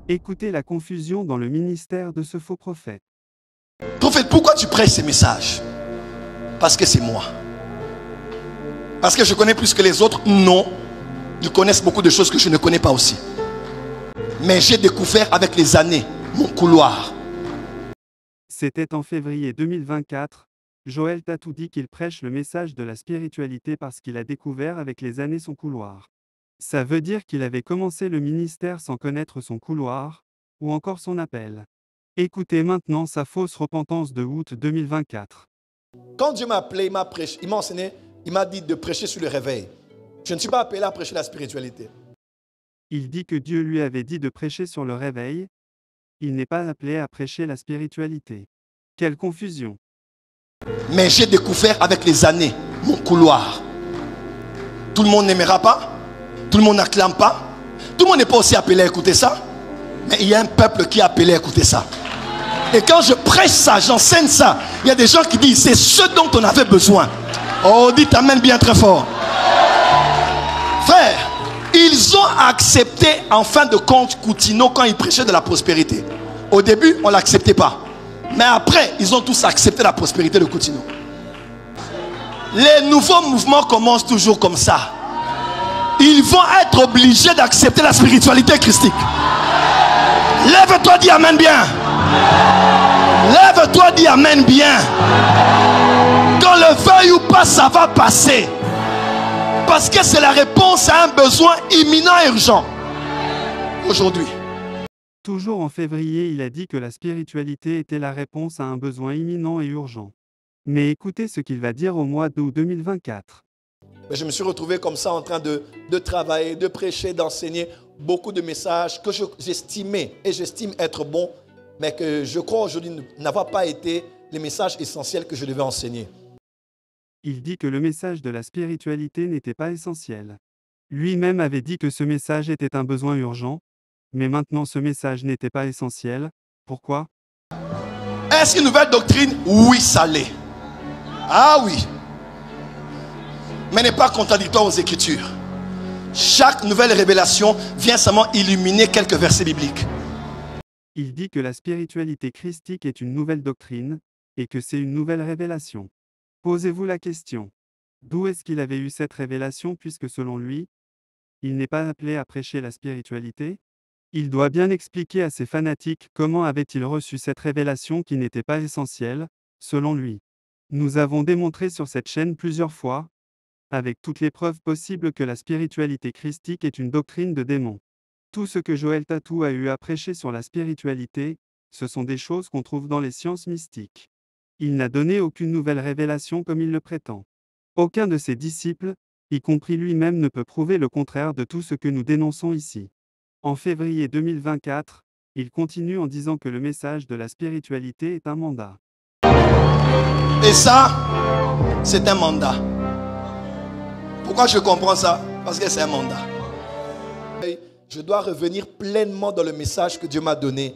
Écoutez la confusion dans le ministère de ce faux prophète. Prophète, pourquoi tu prêches ces messages? Parce que c'est moi. Parce que je connais plus que les autres? Non. Ils connaissent beaucoup de choses que je ne connais pas aussi. Mais j'ai découvert avec les années mon couloir. C'était en février 2024. Joël Tatou dit qu'il prêche le message de la spiritualité parce qu'il a découvert avec les années son couloir. Ça veut dire qu'il avait commencé le ministère sans connaître son couloir, ou encore son appel. Écoutez maintenant sa fausse repentance de août 2024. Quand Dieu m'a appelé, il m'a prêché, il m'a enseigné, il m'a dit de prêcher sur le réveil. Je ne suis pas appelé à prêcher la spiritualité. Il dit que Dieu lui avait dit de prêcher sur le réveil. Il n'est pas appelé à prêcher la spiritualité. Quelle confusion! Mais j'ai découvert avec les années mon couloir. Tout le monde n'aimera pas. Tout le monde n'acclame pas. Tout le monde n'est pas aussi appelé à écouter ça. Mais il y a un peuple qui est appelé à écouter ça. Et quand je prêche ça, j'enseigne ça, il y a des gens qui disent c'est ce dont on avait besoin. Oh, dites amen bien très fort. Frère, ils ont accepté en fin de compte Coutinho quand il prêchait de la prospérité. Au début, on ne l'acceptait pas. Mais après, ils ont tous accepté la prospérité de Coutinho. Les nouveaux mouvements commencent toujours comme ça. Ils vont être obligés d'accepter la spiritualité christique. Lève-toi, dis amen bien. Lève-toi, dis amen bien. Qu'on le veuille ou pas, ça va passer. Parce que c'est la réponse à un besoin imminent et urgent. Aujourd'hui. Toujours en février, il a dit que la spiritualité était la réponse à un besoin imminent et urgent. Mais écoutez ce qu'il va dire au mois d'août 2024. Je me suis retrouvé comme ça en train de travailler, de prêcher, d'enseigner beaucoup de messages que j'estimais et j'estime être bons, mais que je crois aujourd'hui n'avoir pas été les messages essentiels que je devais enseigner. Il dit que le message de la spiritualité n'était pas essentiel. Lui-même avait dit que ce message était un besoin urgent, mais maintenant ce message n'était pas essentiel. Pourquoi? Est-ce qu'une nouvelle doctrine? Oui, ça l'est. Ah oui. Mais n'est pas contradictoire aux Écritures. Chaque nouvelle révélation vient seulement illuminer quelques versets bibliques. Il dit que la spiritualité christique est une nouvelle doctrine, et que c'est une nouvelle révélation. Posez-vous la question. D'où est-ce qu'il avait eu cette révélation puisque selon lui, il n'est pas appelé à prêcher la spiritualité? Il doit bien expliquer à ses fanatiques comment avait-il reçu cette révélation qui n'était pas essentielle, selon lui. Nous avons démontré sur cette chaîne plusieurs fois, avec toutes les preuves possibles que la spiritualité christique est une doctrine de démons. Tout ce que Joël Tatou a eu à prêcher sur la spiritualité, ce sont des choses qu'on trouve dans les sciences mystiques. Il n'a donné aucune nouvelle révélation comme il le prétend. Aucun de ses disciples, y compris lui-même, ne peut prouver le contraire de tout ce que nous dénonçons ici. En février 2024, il continue en disant que le message de la spiritualité est un mandat. Et ça, c'est un mandat. Pourquoi je comprends ça? Parce que c'est un mandat. Je dois revenir pleinement dans le message que Dieu m'a donné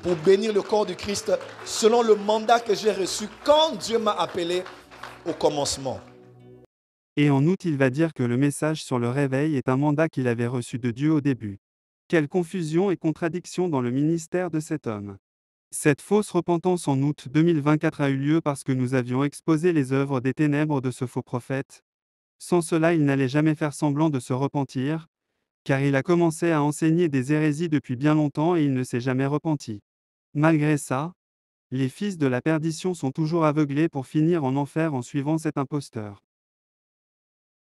pour bénir le corps du Christ selon le mandat que j'ai reçu quand Dieu m'a appelé au commencement. Et en août, il va dire que le message sur le réveil est un mandat qu'il avait reçu de Dieu au début. Quelle confusion et contradiction dans le ministère de cet homme. Cette fausse repentance en août 2024 a eu lieu parce que nous avions exposé les œuvres des ténèbres de ce faux prophète. Sans cela, il n'allait jamais faire semblant de se repentir, car il a commencé à enseigner des hérésies depuis bien longtemps et il ne s'est jamais repenti. Malgré ça, les fils de la perdition sont toujours aveuglés pour finir en enfer en suivant cet imposteur.